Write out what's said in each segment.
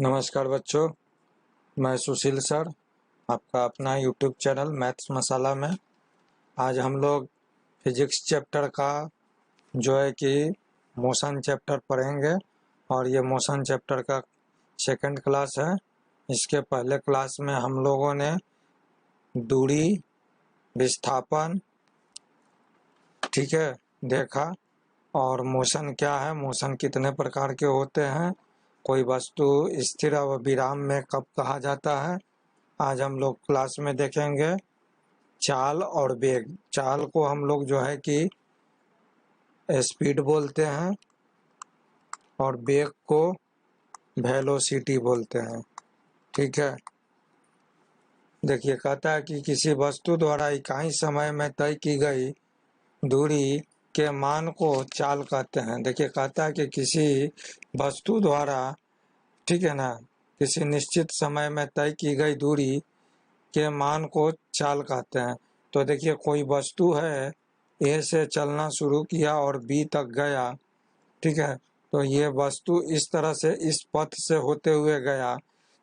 नमस्कार बच्चों, मैं सुशील सर, आपका अपना यूट्यूब चैनल मैथ्स मसाला में। आज हम लोग फिजिक्स चैप्टर का जो है कि मोशन चैप्टर पढ़ेंगे और ये मोशन चैप्टर का सेकंड क्लास है। इसके पहले क्लास में हम लोगों ने दूरी, विस्थापन, ठीक है, देखा और मोशन क्या है, मोशन कितने प्रकार के होते हैं, कोई वस्तु स्थिर और विराम में कब कहा जाता है। आज हम लोग क्लास में देखेंगे चाल और वेग। चाल को हम लोग जो है कि स्पीड बोलते हैं और वेग को वेलोसिटी बोलते हैं, ठीक है। देखिए, कहता है कि किसी वस्तु द्वारा इकाई समय में तय की गई दूरी के मान को चाल कहते हैं। देखिए, कहता है कि किसी वस्तु द्वारा, ठीक है ना, किसी निश्चित समय में तय की गई दूरी के मान को चाल कहते हैं। तो देखिए, कोई वस्तु है, ए से चलना शुरू किया और बी तक गया, ठीक है। तो ये वस्तु इस तरह से इस पथ से होते हुए गया,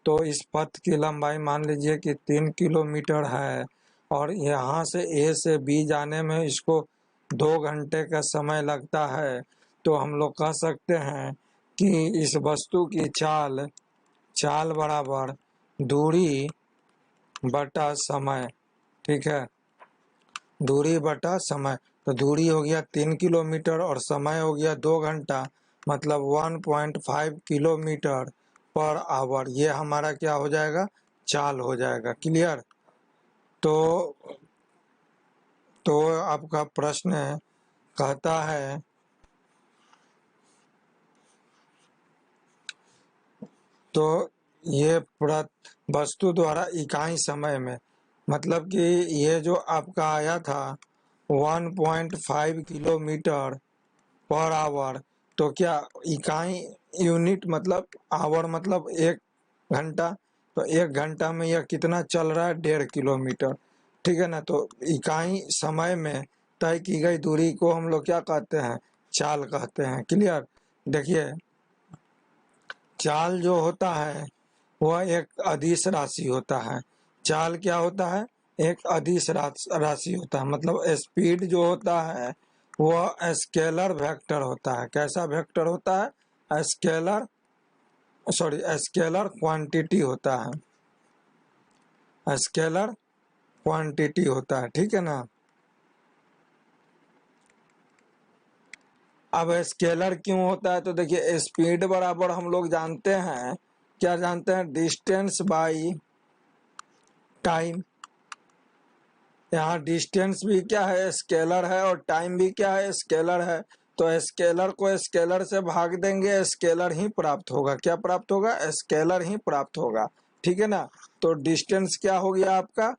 तो इस पथ की लंबाई मान लीजिए कि 3 किलोमीटर है और यहाँ से ए से बी जाने में इसको 2 घंटे का समय लगता है। तो हम लोग कह सकते हैं कि इस वस्तु की चाल बराबर दूरी बटा समय, ठीक है, दूरी बटा समय। तो दूरी हो गया 3 किलोमीटर और समय हो गया 2 घंटा, मतलब 1.5 किलोमीटर पर आवर। ये हमारा क्या हो जाएगा, चाल हो जाएगा। क्लियर। तो आपका प्रश्न कहता है तो ये वस्तु द्वारा इकाई समय में, मतलब कि ये जो आपका आया था 1.5 किलोमीटर पर आवर, तो क्या इकाई यूनिट मतलब आवर मतलब 1 घंटा, तो 1 घंटा में यह कितना चल रहा है, 1.5 किलोमीटर, ठीक है ना। तो इकाई समय में तय की गई दूरी को हम लोग क्या कहते हैं, चाल कहते हैं। क्लियर। देखिए, चाल जो होता है वह एक अदिश राशि होता है। चाल क्या होता है, एक अदिश राशि होता है। मतलब स्पीड जो होता है वह स्केलर वेक्टर होता है। कैसा वेक्टर होता है, स्केलर क्वांटिटी होता है, स्केलर क्वांटिटी होता है, ठीक है ना। अब स्केलर क्यों होता है, तो देखिए स्पीड बराबर हम लोग जानते हैं, क्या जानते हैं, डिस्टेंस बाई टाइम। यहाँ डिस्टेंस भी क्या है, स्केलर है, और टाइम भी क्या है, स्केलर है। तो स्केलर को स्केलर से भाग देंगे, स्केलर ही प्राप्त होगा। क्या प्राप्त होगा, स्केलर ही प्राप्त होगा, ठीक है ना। तो डिस्टेंस क्या हो गया आपका,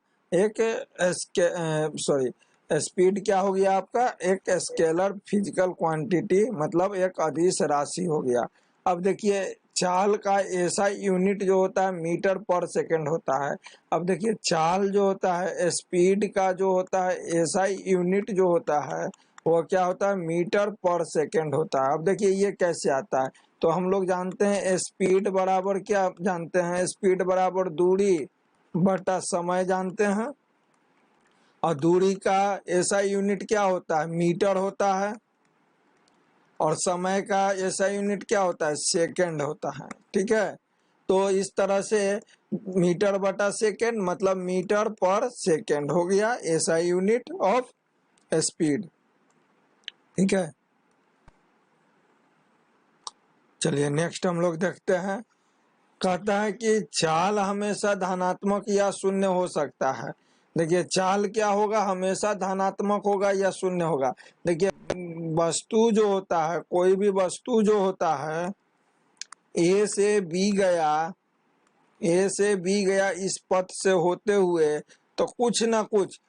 स्पीड क्या हो गया आपका, एक स्केलर फिजिकल क्वांटिटी, मतलब एक अदिश राशि हो गया। अब देखिए, चाल का ऐसा यूनिट जो होता है मीटर पर सेकंड होता है। अब देखिए, चाल जो होता है, स्पीड का जो होता है ऐसा यूनिट जो होता है वो क्या होता है, मीटर पर सेकंड होता है। अब देखिए ये कैसे आता है, तो हम लोग जानते हैं स्पीड बराबर क्या जानते हैं, स्पीड बराबर दूरी बटा समय जानते हैं, और दूरी का ऐसा यूनिट क्या होता है, मीटर होता है, और समय का ऐसा यूनिट क्या होता है, सेकंड होता है, ठीक है। तो इस तरह से मीटर बटा सेकंड मतलब मीटर पर सेकंड हो गया ऐसा यूनिट ऑफ स्पीड, ठीक है। चलिए नेक्स्ट हम लोग देखते हैं। कहता है कि चाल हमेशा धनात्मक या शून्य हो सकता है। देखिए, चाल क्या होगा, हमेशा धनात्मक होगा या शून्य होगा। देखिए, वस्तु जो होता है, कोई भी वस्तु जो होता है, ए से बी गया इस पथ से होते हुए, तो कुछ ना कुछ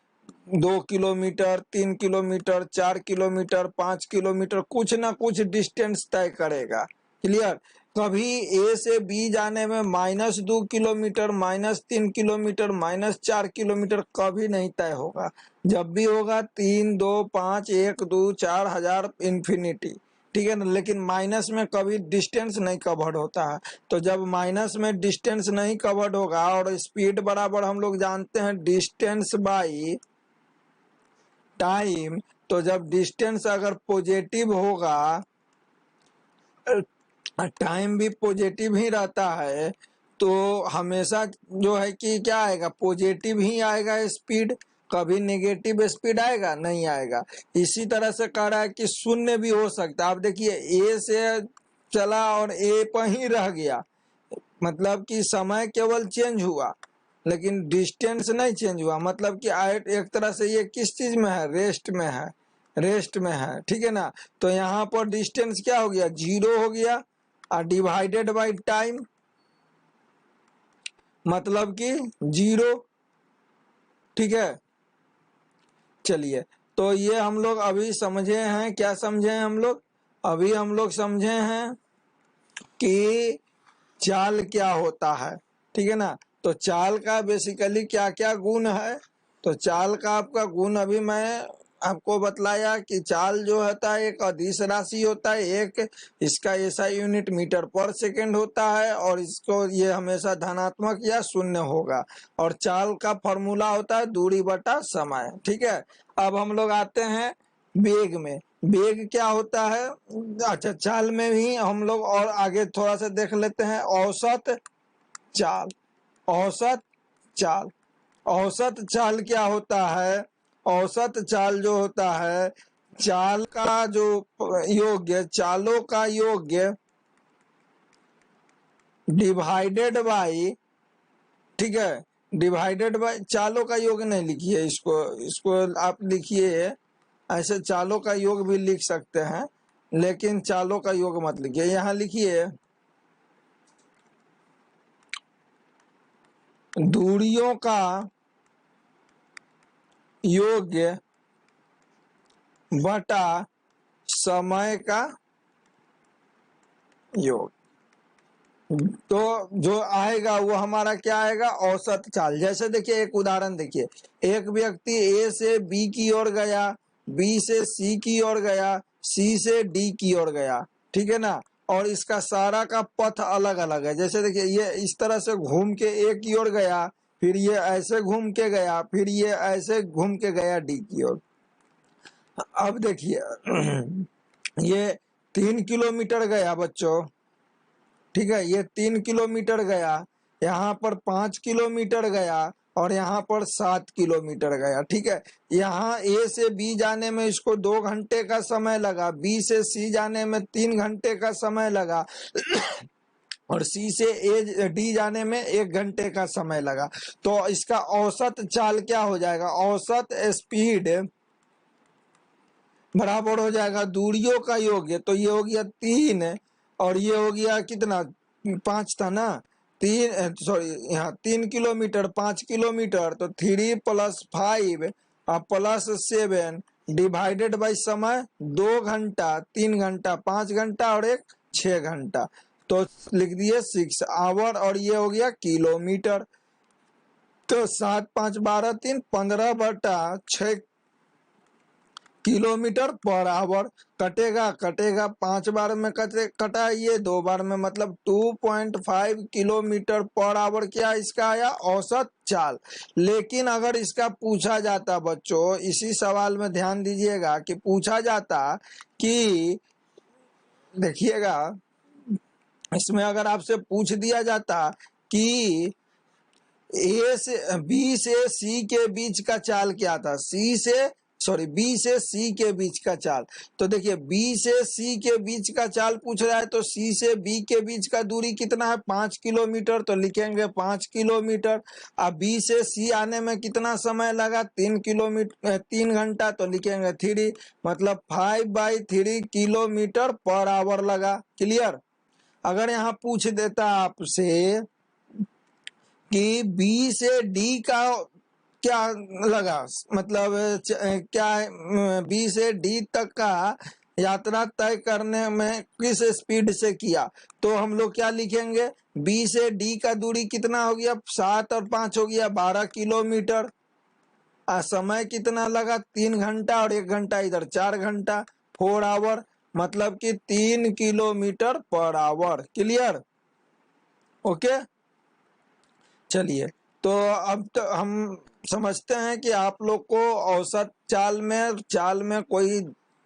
2 किलोमीटर, 3 किलोमीटर, 4 किलोमीटर, 5 किलोमीटर, कुछ ना कुछ डिस्टेंस तय करेगा। क्लियर। कभी ए से बी जाने में -2 किलोमीटर, -3 किलोमीटर, -4 किलोमीटर कभी नहीं तय होगा। जब भी होगा 3, 2, 5, 1, 2, 4 हजार इन्फिनिटी, ठीक है ना। लेकिन माइनस में कभी डिस्टेंस नहीं कवर्ड होता है। तो जब माइनस में डिस्टेंस नहीं कवर्ड होगा और स्पीड बराबर हम लोग जानते हैं डिस्टेंस बाई टाइम, तो जब डिस्टेंस अगर पॉजिटिव होगा, टाइम भी पॉजिटिव ही रहता है, तो हमेशा जो है कि क्या आएगा, पॉजिटिव ही आएगा स्पीड, कभी नेगेटिव स्पीड आएगा नहीं आएगा। इसी तरह से कह रहा है कि शून्य भी हो सकता है। आप देखिए ए से चला और ए पर ही रह गया, मतलब कि समय केवल चेंज हुआ लेकिन डिस्टेंस नहीं चेंज हुआ। मतलब कि एक तरह से ये किस चीज में है, रेस्ट में है, रेस्ट में है, ठीक है ना। तो यहाँ पर डिस्टेंस क्या हो गया, 0 हो गया और डिवाइडेड बाय टाइम, मतलब कि 0, ठीक है। चलिए, तो ये हम लोग अभी समझे हैं, क्या समझे हैं हम लोग, अभी हम लोग समझे हैं कि चाल क्या होता है, ठीक है ना। तो चाल का बेसिकली क्या क्या गुण है, तो चाल का आपका गुण अभी मैं आपको बतलाया कि चाल जो होता है एक अदिश राशि होता है, एक इसका ऐसा यूनिट मीटर पर सेकंड होता है और इसको ये हमेशा धनात्मक या शून्य होगा। और चाल का फॉर्मूला होता है दूरी बटा समय, ठीक है। अब हम लोग आते हैं वेग में। वेग क्या होता है, अच्छा चाल में भी हम लोग और आगे थोड़ा सा देख लेते हैं। औसत चाल, औसत चाल, औसत चाल क्या होता है, औसत चाल जो होता है, चाल का जो योग्य, चालों का योग्य डिवाइडेड बाई, ठीक है, डिवाइडेड बाई, चालों का योग नहीं लिखिए, इसको आप लिखिए ऐसे, चालों का योग भी लिख सकते हैं लेकिन चालों का योग मत लिखिए, यहाँ लिखिए दूरियों का योग्य बटा समय का योग। तो जो आएगा वो हमारा क्या आएगा, औसत चाल। जैसे देखिए एक उदाहरण देखिए, एक व्यक्ति ए से बी की ओर गया, बी से सी की ओर गया, सी से डी की ओर गया, ठीक है ना। और इसका सारा का पथ अलग अलग है। जैसे देखिए ये इस तरह से घूम के ए की ओर गया, फिर ये ऐसे घूम के गया, फिर ये ऐसे घूम के गया डी की ओर। अब देखिए ये 3 किलोमीटर गया बच्चों, ठीक है, ये 3 किलोमीटर गया, यहाँ पर 5 किलोमीटर गया और यहाँ पर 7 किलोमीटर गया, ठीक है। यहाँ ए से बी जाने में इसको 2 घंटे का समय लगा, बी से सी जाने में 3 घंटे का समय लगा और सी से ए डी जाने में 1 घंटे का समय लगा। तो इसका औसत चाल क्या हो जाएगा, औसत स्पीड बराबर हो जाएगा दूरियों का योग। तो ये हो गया 3 और ये हो गया कितना, 5 था ना, 3 सॉरी यहाँ 3 किलोमीटर, 5 किलोमीटर, तो 3 + 5 प्लस 7 डिवाइडेड बाई समय 2 घंटा, 3 घंटा, 5 घंटा और एक 6 घंटा, तो लिख दिए 6 आवर और ये हो गया किलोमीटर। तो 7 5 12 3 15/6 किलोमीटर पर आवर। कटेगा कटेगा 5 बार में कटा, ये 2 बार में, मतलब 2.5 किलोमीटर पर आवर क्या इसका आया, औसत चाल। लेकिन अगर इसका पूछा जाता बच्चों, इसी सवाल में ध्यान दीजिएगा कि पूछा जाता कि देखिएगा, इसमें अगर आपसे पूछ दिया जाता कि ए से बी से सी के बीच का चाल क्या था, बी से सी के बीच का चाल। तो देखिए बी से सी के बीच का चाल पूछ रहा है, तो सी से बी के बीच का दूरी कितना है, 5 किलोमीटर, तो लिखेंगे 5 किलोमीटर। अब बी से सी आने में कितना समय लगा, 3 किलोमीटर, 3 घंटा, तो लिखेंगे 3, मतलब 5/3 किलोमीटर पर आवर लगा। क्लियर। अगर यहाँ पूछ देता आपसे कि बी से डी का क्या लगा, मतलब क्या बी से डी तक का यात्रा तय करने में किस स्पीड से किया, तो हम लोग क्या लिखेंगे, बी से डी का दूरी कितना हो गया, 7 और 5 हो गया 12 किलोमीटर। समय कितना लगा, 3 घंटा और 1 घंटा इधर 4 घंटा, 4 आवर। मतलब कि 3 kilometre per hour. Clear? Okay, चलिए, तो अब तो हम समझते हैं कि आप लोग को औसत चाल में कोई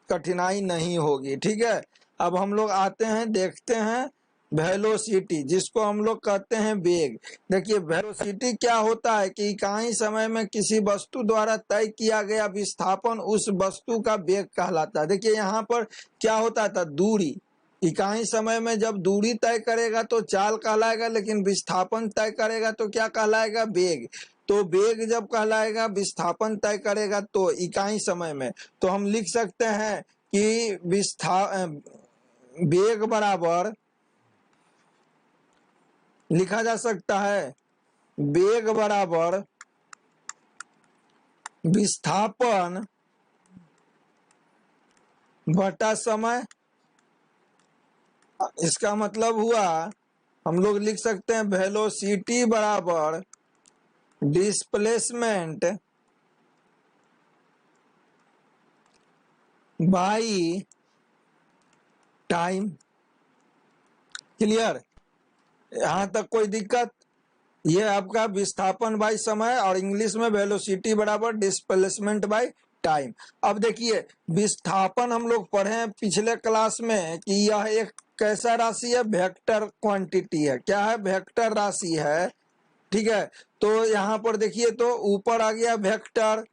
कठिनाई नहीं होगी। ठीक है, अब हम लोग आते हैं, देखते हैं वेलोसिटी, जिसको हम लोग कहते हैं वेग। देखिए, वेलोसिटी क्या होता है कि इकाई समय में किसी वस्तु द्वारा तय किया गया विस्थापन उस वस्तु का वेग कहलाता है। देखिए यहाँ पर क्या होता था, दूरी, इकाई समय में जब दूरी तय करेगा तो चाल कहलाएगा, लेकिन विस्थापन तय करेगा तो क्या कहलाएगा, वेग। तो वेग जब कहलाएगा, विस्थापन तय करेगा तो इकाई समय में, तो हम लिख सकते हैं कि वेग बराबर लिखा जा सकता है, वेग बराबर विस्थापन बटा समय। इसका मतलब हुआ, हम लोग लिख सकते हैं वेलोसिटी बराबर डिस्प्लेसमेंट बाई टाइम। क्लियर? यहां तक कोई दिक्कत? ये आपका विस्थापन बाई समय, और इंग्लिश में वेलोसिटी बराबर डिस्प्लेसमेंट बाई टाइम। अब देखिए, विस्थापन हम लोग पढ़े हैं पिछले क्लास में कि यह एक कैसा राशि है, वेक्टर क्वांटिटी है। क्या है? वेक्टर राशि है। ठीक है, तो यहाँ पर देखिए, तो ऊपर आ गया वेक्टर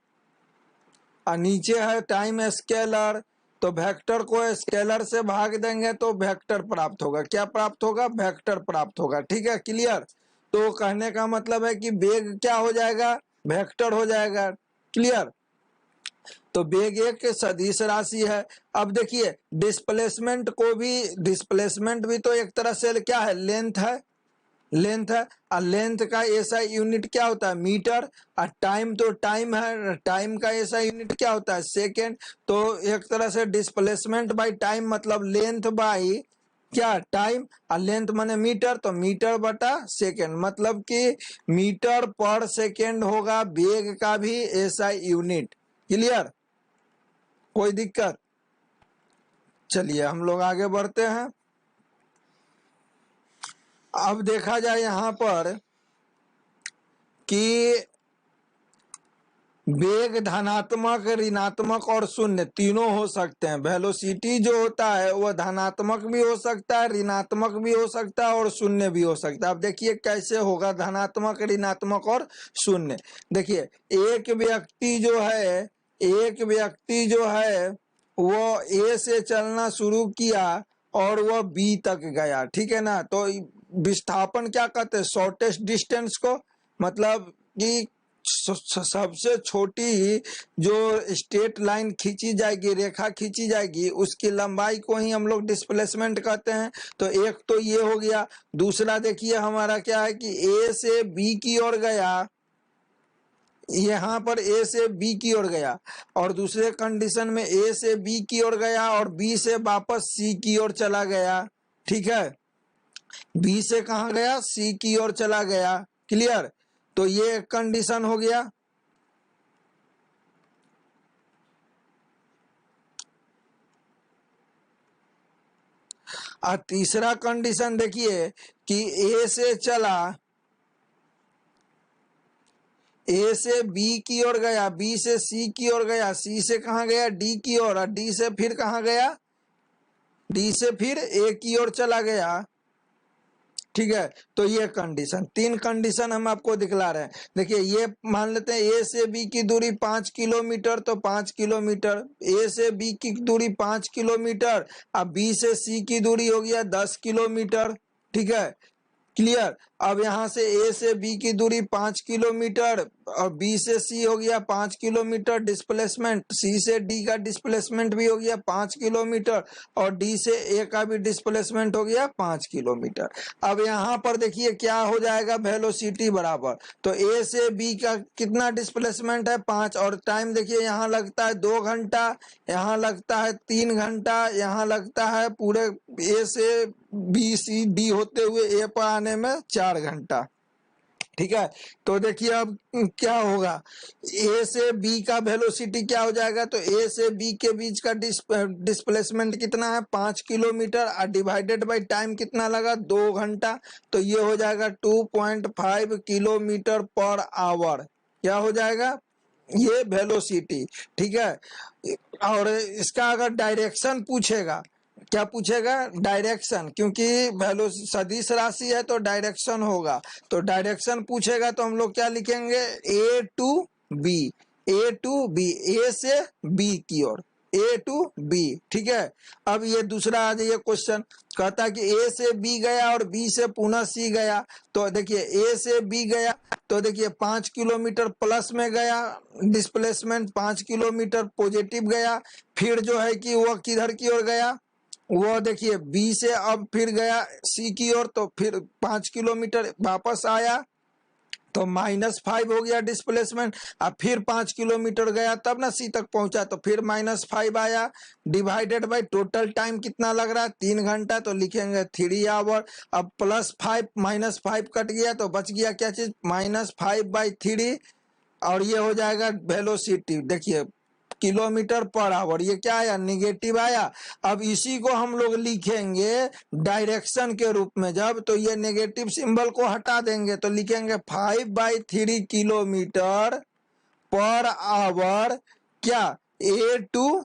और नीचे है टाइम स्केलर। तो वेक्टर को स्केलर से भाग देंगे तो वेक्टर प्राप्त होगा। क्या प्राप्त होगा? वेक्टर प्राप्त होगा। ठीक है, क्लियर? तो कहने का मतलब है कि वेग क्या हो जाएगा, वेक्टर हो जाएगा। क्लियर? तो वेग एक सदिश राशि है। अब देखिए, डिस्प्लेसमेंट भी तो एक तरह से क्या है, लेंथ है, लेंथ है। और लेंथ का ऐसा यूनिट क्या होता है, मीटर। और टाइम तो टाइम है, टाइम का ऐसा यूनिट क्या होता है, सेकेंड। तो एक तरह से डिस्प्लेसमेंट बाय टाइम मतलब लेंथ बाय क्या, टाइम। और लेंथ माने मीटर, तो मीटर बटा सेकेंड, मतलब कि मीटर पर सेकेंड होगा वेग का भी ऐसा यूनिट। क्लियर? कोई दिक्कत? चलिए हम लोग आगे बढ़ते हैं। अब देखा जाए यहाँ पर कि वेग धनात्मक, ऋणात्मक और शून्य तीनों हो सकते हैं। वेलोसिटी जो होता है वह धनात्मक भी हो सकता है, ऋणात्मक भी हो सकता है और शून्य भी हो सकता है। अब देखिए कैसे होगा धनात्मक, ऋणात्मक और शून्य। देखिए, एक व्यक्ति जो है वो ए से चलना शुरू किया और वह बी तक गया। ठीक है ना? तो विस्थापन क्या कहते हैं, शॉर्टेस्ट डिस्टेंस को, मतलब कि सबसे छोटी जो स्ट्रेट लाइन खींची जाएगी, रेखा खींची जाएगी, उसकी लंबाई को ही हम लोग डिस्प्लेसमेंट कहते हैं। तो एक तो ये हो गया। दूसरा देखिए हमारा क्या है कि ए से बी की ओर गया, यहाँ पर ए से बी की ओर गया, और दूसरे कंडीशन में ए से बी की ओर गया और बी से वापस सी की ओर चला गया। ठीक है, बी से कहाँ गया, सी की ओर चला गया। क्लियर? तो ये एक कंडीशन हो गया। और तीसरा कंडीशन देखिए कि ए से चला, ए से बी की ओर गया, बी से सी की ओर गया, सी से कहाँ गया, डी की ओर, और डी से फिर कहाँ गया, डी से फिर ए की ओर चला गया। ठीक है, तो ये कंडीशन, तीन कंडीशन हम आपको दिखला रहे हैं। देखिए, ये मान लेते हैं ए से बी की दूरी 5 किलोमीटर, तो 5 किलोमीटर, ए से बी की दूरी 5 किलोमीटर, अब बी से सी की दूरी हो गया 10 किलोमीटर। ठीक है, क्लियर? अब यहाँ से ए से बी की दूरी 5 किलोमीटर और बी से सी हो गया 5 किलोमीटर डिस्प्लेसमेंट, सी से डी का डिस्प्लेसमेंट भी हो गया 5 किलोमीटर और डी से ए का भी डिस्प्लेसमेंट हो गया 5 किलोमीटर। अब यहाँ पर देखिए क्या हो जाएगा, वेलोसिटी बराबर, तो ए से बी का कितना डिस्प्लेसमेंट है 5, और टाइम देखिए यहाँ लगता है 2 घंटा, यहाँ लगता है 3 घंटा, यहाँ लगता है पूरे ए से बी सी डी होते हुए ए पर आने में 4 घंटा। ठीक है। तो देखिए अब क्या होगा, ए से बी का वेलोसिटी क्या हो जाएगा, तो ए से बी के बीच का डिस्प्लेसमेंट कितना है 5 किलोमीटर और डिवाइडेड बाय टाइम कितना लगा 2 घंटा, तो ये हो जाएगा 2.5 किलोमीटर पर आवर। क्या हो जाएगा, ये वेलोसिटी। ठीक है। और इसका अगर डायरेक्शन पूछेगा, क्या पूछेगा, डायरेक्शन, क्योंकि वैल्यू सदिश राशि है तो डायरेक्शन होगा। तो डायरेक्शन पूछेगा तो हम लोग क्या लिखेंगे, A to B, A to B, A से बी की ओर, ए टू बी। ठीक है। अब ये दूसरा आ जाइए क्वेश्चन, कहता है कि ए से बी गया और बी से पुनः सी गया। तो देखिए ए से बी गया तो देखिए 5 किलोमीटर प्लस में गया, डिस्प्लेसमेंट 5 किलोमीटर पॉजिटिव गया। फिर जो है कि वह किधर की ओर गया, वो देखिए बी से अब फिर गया सी की ओर, तो फिर 5 किलोमीटर वापस आया तो -5 हो गया डिस्प्लेसमेंट। अब फिर 5 किलोमीटर गया तब ना सी तक पहुंचा, तो फिर -5 आया, डिवाइडेड बाय टोटल टाइम कितना लग रहा है 3 घंटा, तो लिखेंगे 3 आवर। अब +5 -5 कट गया तो बच गया क्या चीज, -5/3, और ये हो जाएगा वेलोसिटी। देखिए किलोमीटर पर आवर, ये क्या आया, निगेटिव आया। अब इसी को हम लोग लिखेंगे डायरेक्शन के रूप में, जब तो ये नेगेटिव सिंबल को हटा देंगे तो लिखेंगे 5/3 किलोमीटर पर आवर, क्या, ए टू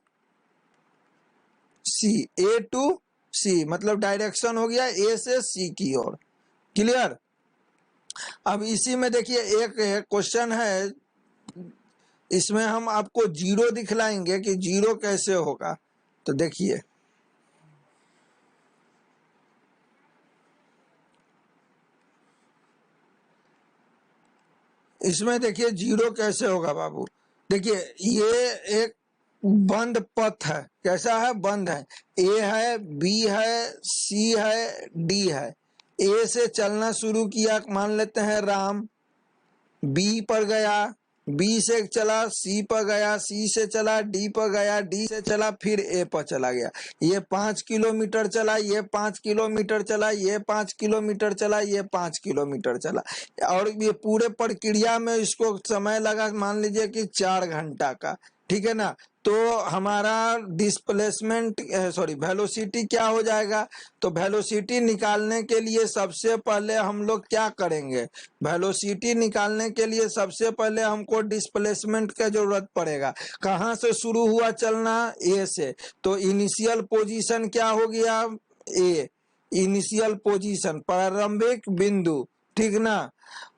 सी, ए टू सी, मतलब डायरेक्शन हो गया ए से सी की ओर। क्लियर। अब इसी में देखिए एक क्वेश्चन है, इसमें हम आपको जीरो दिखलाएंगे कि जीरो कैसे होगा। तो देखिए इसमें देखिए जीरो कैसे होगा बाबू। देखिए ये एक बंद पथ है, कैसा है, बंद है। ए है, बी है, सी है, डी है। ए से चलना शुरू किया, मान लेते हैं राम, बी पर गया, बी से चला सी पर गया, सी से चला डी पर गया, डी से चला फिर ए पर चला गया। ये 5 किलोमीटर चला, ये 5 किलोमीटर चला, ये 5 किलोमीटर चला, ये 5 किलोमीटर चला, और ये पूरे प्रक्रिया में इसको समय लगा मान लीजिए कि 4 घंटा का। ठीक है ना। तो हमारा डिस्प्लेसमेंट सॉरी वेलोसिटी क्या हो जाएगा, तो वेलोसिटी निकालने के लिए सबसे पहले हम लोग क्या करेंगे, वेलोसिटी निकालने के लिए सबसे पहले हमको डिस्प्लेसमेंट का जरूरत पड़ेगा। कहाँ से शुरू हुआ चलना, ए से, तो इनिशियल पोजीशन क्या हो गया, ए, इनिशियल पोजीशन प्रारंभिक बिंदु, ठीक ना।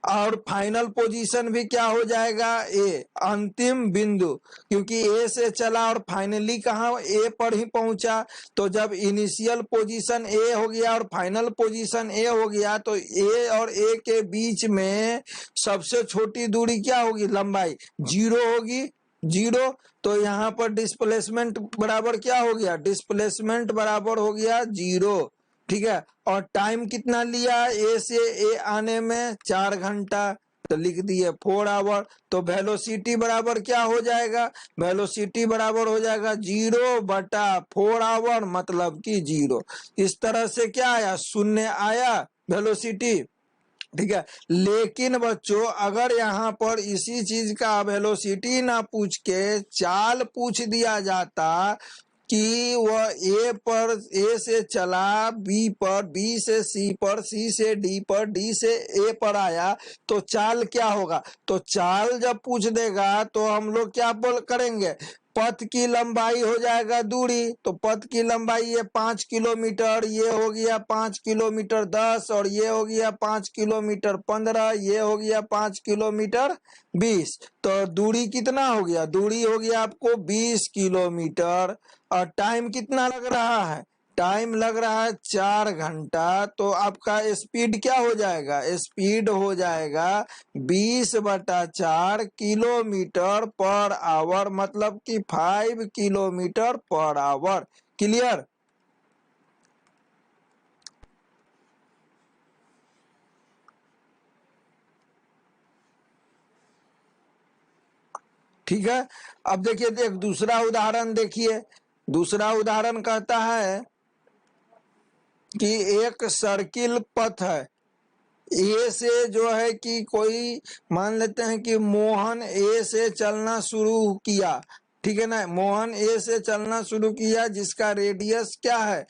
और फाइनल पोजीशन भी क्या हो जाएगा, ए, अंतिम बिंदु, क्योंकि ए से चला और फाइनली कहाँ ए पर ही पहुंचा। तो जब इनिशियल पोजीशन ए हो गया और फाइनल पोजीशन ए हो गया तो ए और ए के बीच में सबसे छोटी दूरी क्या होगी, लंबाई 0 होगी, 0। तो यहाँ पर डिस्प्लेसमेंट बराबर क्या हो गया, डिस्प्लेसमेंट बराबर हो गया 0। ठीक है। और टाइम कितना लिया ए से ए आने में, 4 घंटा, तो लिख दिए 4 आवर। तो वेलोसिटी बराबर क्या हो जाएगा, वेलोसिटी बराबर हो जाएगा 0/4 आवर, मतलब कि 0। इस तरह से क्या आया, 0 आया वेलोसिटी। ठीक है। लेकिन बच्चों अगर यहाँ पर इसी चीज का वेलोसिटी ना पूछ के चाल पूछ दिया जाता कि वह ए पर, ए से चला बी पर, बी से सी पर, सी से डी पर, डी से ए पर आया, तो चाल क्या होगा। तो चाल जब पूछ देगा तो हम लोग क्या बोल करेंगे, पथ की लंबाई हो जाएगा दूरी। तो पथ की लंबाई ये 5 किलोमीटर, ये हो गया 5 किलोमीटर 10, और ये हो गया 5 किलोमीटर 15, ये हो गया 5 किलोमीटर 20। तो दूरी कितना हो गया, दूरी हो गया आपको 20 किलोमीटर। और टाइम कितना लग रहा है, टाइम लग रहा है 4 घंटा। तो आपका स्पीड क्या हो जाएगा, स्पीड हो जाएगा 20/4 किलोमीटर पर आवर, मतलब कि 5 किलोमीटर पर आवर। क्लियर। ठीक है। अब देखिए एक दूसरा उदाहरण देखिए, दूसरा उदाहरण कहता है कि एक सर्किल पथ है, ए से जो है कि कोई मान लेते हैं कि मोहन ए से चलना शुरू किया, ठीक है ना, मोहन ए से चलना शुरू किया जिसका रेडियस क्या है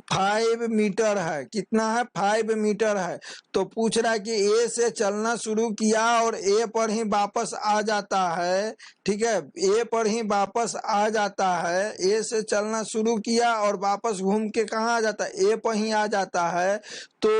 5 मीटर है। कितना है 5 मीटर है। तो पूछ रहा है कि ए से चलना शुरू किया और ए पर ही वापस आ जाता है, ठीक है, ए पर ही वापस आ जाता है। ए से चलना शुरू किया और वापस घूम के कहाँ आ जाता है, ए पर ही आ जाता है। तो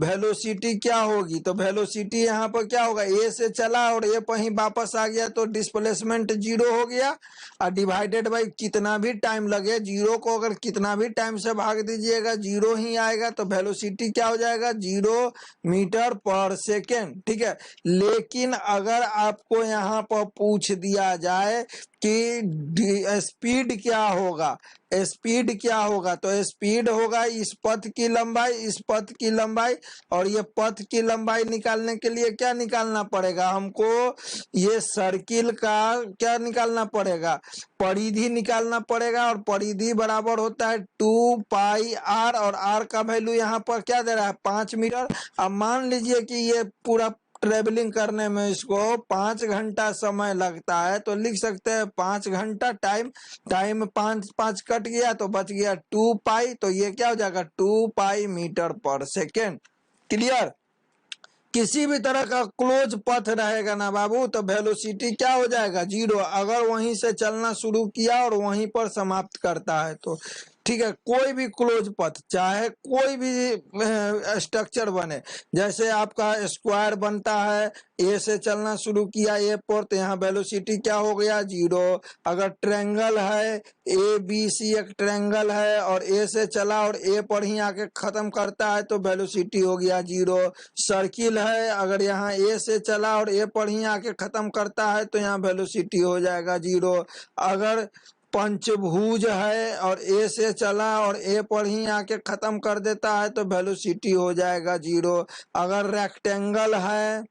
वेलोसिटी क्या होगी, तो वेलोसिटी यहाँ पर क्या होगा, ए से चला और ए पर ही वापस आ गया तो डिस्प्लेसमेंट 0 हो गया, और डिवाइडेड बाई कितना भी टाइम लगे, 0 को अगर कितना भी टाइम से भाग दीजिएगा 0 ही आएगा। तो वेलोसिटी क्या हो जाएगा 0 मीटर पर सेकेंड, ठीक है। लेकिन अगर आपको यहाँ पर पूछ दिया जाए कि स्पीड क्या होगा, स्पीड क्या होगा, तो स्पीड होगा इस पथ की लंबाई, इस पथ की लंबाई, और ये पथ की लंबाई निकालने के लिए क्या निकालना पड़ेगा हमको, ये सर्किल का क्या निकालना पड़ेगा, परिधि निकालना पड़ेगा। और परिधि बराबर होता है 2πr, और r का वैल्यू यहाँ पर क्या दे रहा है 5 मीटर। अब मान लीजिए कि ये पूरा ट्रेवलिंग करने में इसको 5 घंटा समय लगता है, तो लिख सकते हैं 5 घंटा टाइम, टाइम 5 कट गया तो बच गया 2π, तो ये क्या हो जाएगा 2π मीटर पर सेकेंड। क्लियर। किसी भी तरह का क्लोज पथ रहेगा ना बाबू तो वेलोसिटी क्या हो जाएगा 0, अगर वहीं से चलना शुरू किया और वहीं पर समाप्त करता है तो, ठीक है। कोई भी क्लोज पथ, चाहे कोई भी स्ट्रक्चर बने, जैसे आपका स्क्वायर बनता है, ए से चलना शुरू किया ए पर तो यहाँ वेलोसिटी क्या हो गया 0। अगर ट्रायंगल है, ए बी सी एक ट्रायंगल है और ए से चला और ए पर ही आके खत्म करता है तो वेलोसिटी हो गया 0। सर्किल है, अगर यहाँ ए से चला और ए पर ही आके खत्म करता है तो यहाँ वेलोसिटी हो जाएगा 0। अगर पंचभुज है और ए से चला और ए पर ही आके खत्म कर देता है तो वेलोसिटी हो जाएगा 0। अगर रेक्टेंगल है,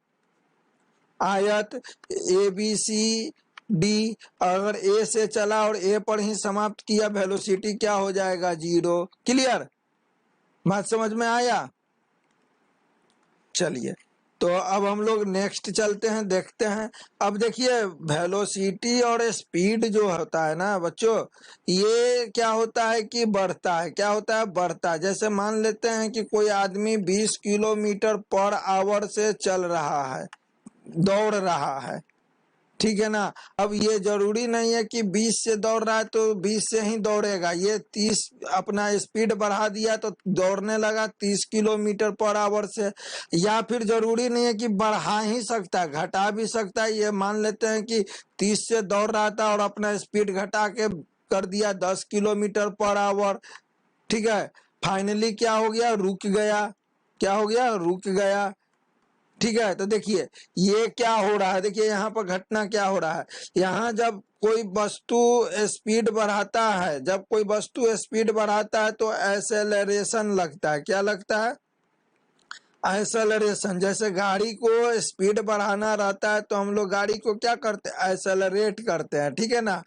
आयत ए बी सी डी, अगर ए से चला और ए पर ही समाप्त किया वेलोसिटी क्या हो जाएगा 0। क्लियर, बात समझ में आया। चलिए तो अब हम लोग नेक्स्ट चलते हैं, देखते हैं। अब देखिए वेलोसिटी और स्पीड जो होता है ना बच्चों, ये क्या होता है कि बढ़ता है, क्या होता है बढ़ता है। जैसे मान लेते हैं कि कोई आदमी 20 किलोमीटर पर आवर से चल रहा है, दौड़ रहा है, ठीक है ना। अब ये जरूरी नहीं है कि 20 से दौड़ रहा है तो 20 से ही दौड़ेगा, ये 30 अपना स्पीड बढ़ा दिया तो दौड़ने लगा 30 किलोमीटर पर आवर से। या फिर जरूरी नहीं है कि बढ़ा ही सकता है, घटा भी सकता है। ये मान लेते हैं कि 30 से दौड़ रहा था और अपना स्पीड घटा के कर दिया 10 किलोमीटर पर आवर, ठीक है। फाइनली क्या हो गया, रुक गया, क्या हो गया, रुक गया, ठीक है। तो देखिए ये क्या हो रहा है, देखिए यहाँ पर घटना क्या हो रहा है। यहाँ जब कोई वस्तु स्पीड बढ़ाता है, जब कोई वस्तु स्पीड बढ़ाता है तो एक्सेलरेशन लगता है, क्या लगता है, एक्सेलरेशन। जैसे गाड़ी को स्पीड बढ़ाना रहता है तो हम लोग गाड़ी को क्या करते हैं, एक्सेलरेट करते हैं, ठीक है ना।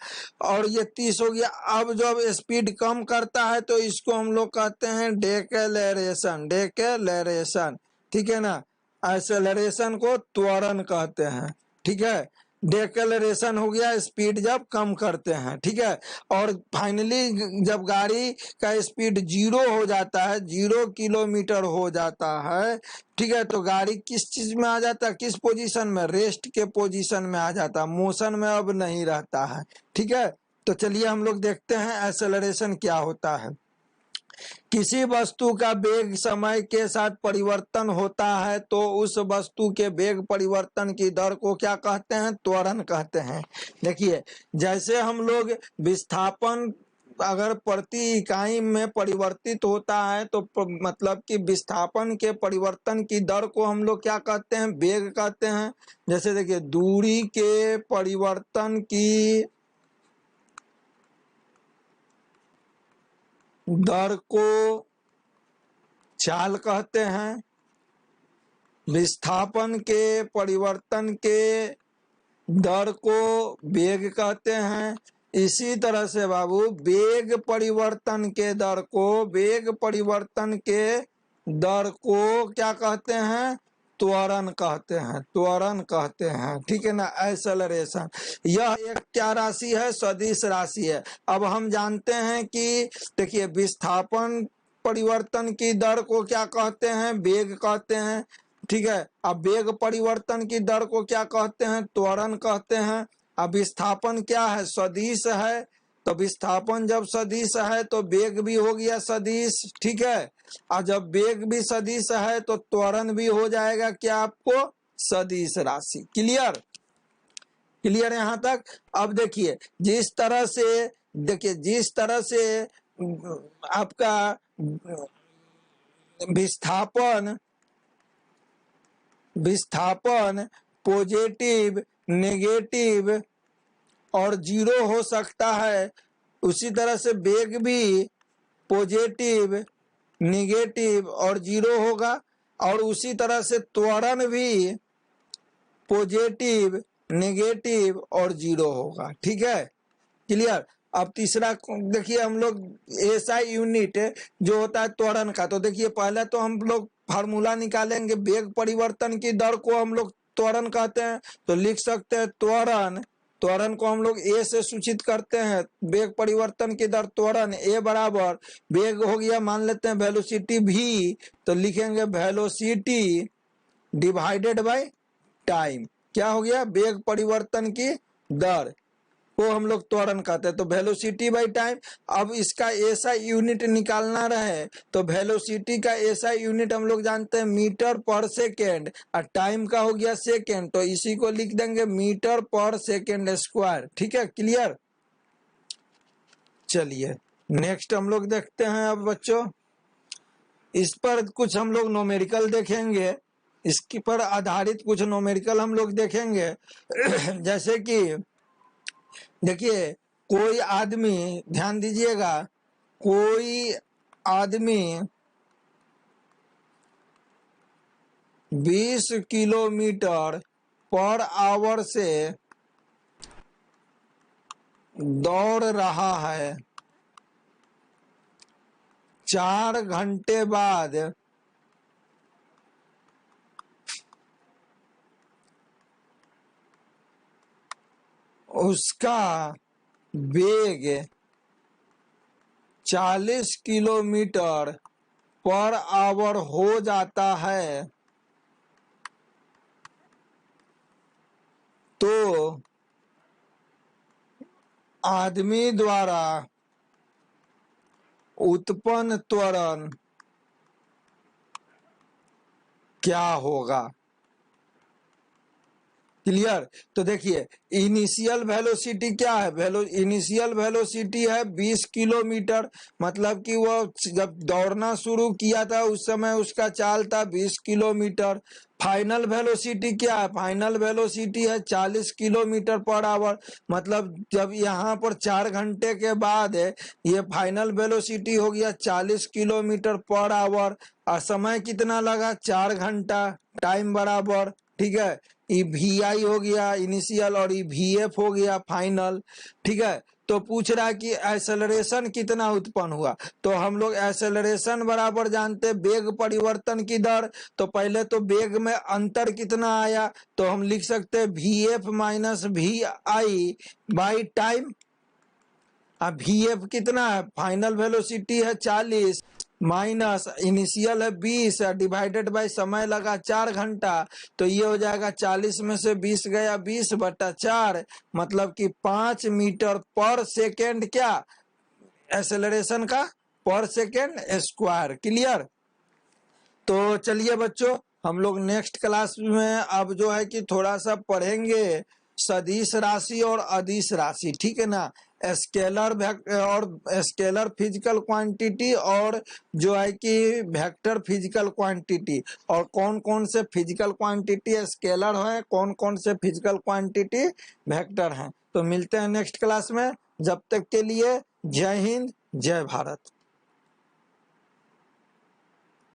और ये 30 हो गया। अब जब स्पीड कम करता है तो इसको हम लोग कहते हैं डेकेलरेशन, डेकेलरेशन, ठीक है ना। एक्सेलरेशन को त्वरण कहते हैं, ठीक है। डेकेलरेशन हो गया स्पीड जब कम करते हैं, ठीक है। और फाइनली जब गाड़ी का स्पीड 0 हो जाता है, 0 किलोमीटर हो जाता है, ठीक है, तो गाड़ी किस चीज में आ जाता है, किस पोजीशन में, रेस्ट के पोजीशन में आ जाता है, मोशन में अब नहीं रहता है, ठीक है। तो चलिए हम लोग देखते हैं एक्सेलरेशन क्या होता है। किसी वस्तु का वेग समय के साथ परिवर्तन होता है तो उस वस्तु के वेग परिवर्तन की दर को क्या कहते हैं, त्वरण कहते हैं। देखिए जैसे हम लोग विस्थापन अगर प्रति इकाई में परिवर्तित होता है तो मतलब कि विस्थापन के परिवर्तन की दर को हम लोग क्या कहते हैं, वेग कहते हैं। जैसे देखिए दूरी के परिवर्तन की दर को चाल कहते हैं, विस्थापन के परिवर्तन के दर को वेग कहते हैं। इसी तरह से बाबू वेग परिवर्तन के दर को, वेग परिवर्तन के दर को क्या कहते हैं? त्वरण कहते हैं, त्वरण कहते हैं, ठीक है ना, एक्सेलरेशन। यह एक क्या राशि है? सदिश राशि है। अब हम जानते हैं कि देखिए विस्थापन परिवर्तन की दर को क्या कहते हैं? वेग कहते हैं, ठीक है। अब वेग परिवर्तन की दर को क्या कहते हैं? त्वरण कहते हैं। अब विस्थापन क्या है? सदिश है, तो विस्थापन जब सदिश है तो वेग भी हो गया सदिश, ठीक है। और जब वेग भी सदिश है तो त्वरण भी हो जाएगा क्या आपको? सदिश राशि। क्लियर? क्लियर यहाँ तक? अब देखिए जिस तरह से, देखिए जिस तरह से आपका विस्थापन पॉजिटिव, नेगेटिव और जीरो हो सकता है, उसी तरह से वेग भी पॉजिटिव, नेगेटिव और जीरो होगा। और उसी तरह से त्वरण भी पॉजिटिव, नेगेटिव और जीरो होगा, ठीक है। क्लियर? अब तीसरा देखिए, हम लोग एसआई यूनिट जो होता है त्वरण का, तो देखिए पहले तो हम लोग फार्मूला निकालेंगे। वेग परिवर्तन की दर को हम लोग त्वरण कहते हैं, तो लिख सकते हैं त्वरण, त्वरण को हम लोग ए से सूचित करते हैं। वेग परिवर्तन की दर त्वरण ए बराबर, वेग हो गया मान लेते हैं वेलोसिटी भी, तो लिखेंगे वेलोसिटी डिवाइडेड बाय टाइम। क्या हो गया? वेग परिवर्तन की दर को हम लोग त्वरण कहते हैं, तो वेलोसिटी बाय टाइम। अब इसका ऐसा यूनिट निकालना रहे तो वेलोसिटी का ऐसा यूनिट हम लोग जानते हैं मीटर पर सेकेंड, और टाइम का हो गया सेकेंड, तो इसी को लिख देंगे मीटर पर सेकेंड स्क्वायर, ठीक है। क्लियर? चलिए नेक्स्ट हम लोग देखते हैं। अब बच्चों इस पर कुछ हम लोग न्यूमेरिकल देखेंगे, इसके पर आधारित कुछ न्यूमेरिकल हम लोग देखेंगे। जैसे कि देखिए कोई आदमी, ध्यान दीजिएगा, कोई आदमी 20 किलोमीटर पर आवर से दौड़ रहा है, 4 घंटे बाद उसका वेग 40 किलोमीटर पर आवर हो जाता है, तो आदमी द्वारा उत्पन्न त्वरण क्या होगा? क्लियर? तो देखिए इनिशियल वेलोसिटी क्या है? इनिशियल वेलोसिटी है 20 किलोमीटर, मतलब कि वो जब दौड़ना शुरू किया था उस समय उसका चाल था 20 किलोमीटर। फाइनल वेलोसिटी क्या है? फाइनल वेलोसिटी है 40 किलोमीटर पर आवर, मतलब जब यहाँ पर 4 घंटे के बाद है ये फाइनल वेलोसिटी हो गया 40 किलोमीटर पर आवर, और समय कितना लगा? 4 घंटा, टाइम बराबर, ठीक है। ई वी आई हो गया इनिशियल और ई वी एफ हो गया फाइनल, ठीक है। तो पूछ रहा है कि एक्सेलरेशन कितना उत्पन्न हुआ, तो हम लोग एक्सेलरेशन बराबर जानते हैं वेग परिवर्तन की दर, तो पहले तो वेग में अंतर कितना आया, तो हम लिख सकते हैं V F minus V I by time. अब वी एफ कितना है? फाइनल वेलोसिटी है 40 माइनस इनिशियल है 20 डिवाइडेड बाय समय लगा 4 घंटा, तो ये हो जाएगा 40 में से 20 गया 20/4, मतलब कि 5 मीटर पर सेकेंड क्या एक्सेलरेशन का पर सेकेंड स्क्वायर। क्लियर? तो चलिए बच्चों हम लोग नेक्स्ट क्लास में अब जो है कि थोड़ा सा पढ़ेंगे सदिश राशि और अदिश राशि, ठीक है ना। स्केलर और स्केलर फिजिकल क्वांटिटी और जो है कि वेक्टर फिजिकल क्वांटिटी, और कौन कौन से फिजिकल क्वांटिटी स्केलर है, कौन कौन से फिजिकल क्वांटिटी वेक्टर हैं। तो मिलते हैं नेक्स्ट क्लास में, जब तक के लिए जय हिंद जय भारत।